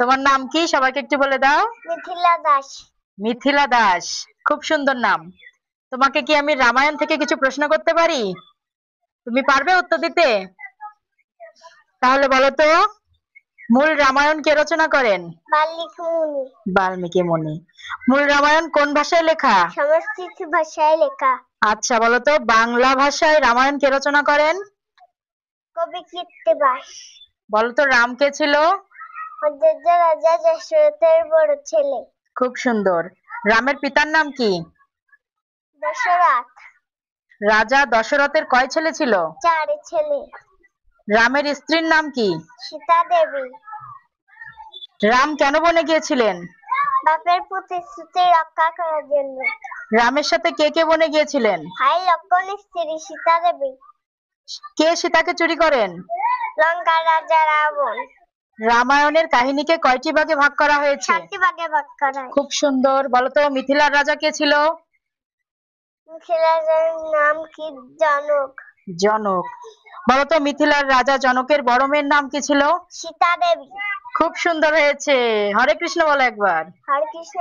তোমার নাম কি সবাইকে একটু বলে দাও? মিথিলা দাস। মিথিলা দাস, খুব সুন্দর নাম। তোমাকে কি আমি রামায়ণ থেকে কিছু প্রশ্ন করতে পারি? তুমি পারবে উত্তর দিতে? তাহলে বলো তো, মূল রামায়ণ কে রচনা করেন? বাল্মীকি মুনি। বাল্মীকি মুনি। মূল রামায়ণ কোন ভাষায় লেখা? সংস্কৃত ভাষায় লেখা। আচ্ছা বলো তো, বাংলা ভাষায় রামায়ণ কে রচনা করেন? কবি কৃত্তিবাস। বলো তো, রাম কে ছিল? অযোধ্য রাজা দশরথের বড় ছেলে। খুব সুন্দর। রামের পিতার নাম কি? দশরথ। রাজা দশরথের কয় ছেলে ছিল? 4 ছেলে। রামের স্ত্রীর নাম কি? সীতা দেবী। রাম কেন বনে গিয়েছিলেন? বাপের প্রতিশ্রুতি রক্ষা করার জন্য। রামের সাথে কে কে বনে গিয়েছিলেন? ভাই লক্ষণ, স্ত্রী সীতা দেবী। কে সীতাকে চুরি করেন? লঙ্কার রাজা রাবণ। রামায়ণের কাহিনীকে কয়টি ভাগে ভাগ করা হয়েছে? 7টি ভাগে ভাগ করা হয়। খুব সুন্দর। বলো তো, মিথিলার রাজা কে ছিল? মিথিলার নাম কি? জনক। জনক। বলো তো, মিথিলার রাজা জনকের বড় মেয়ের নাম কি ছিল? সীতা দেবী। খুব সুন্দর হয়েছে। হরে কৃষ্ণ বলো একবার। হরে কৃষ্ণ।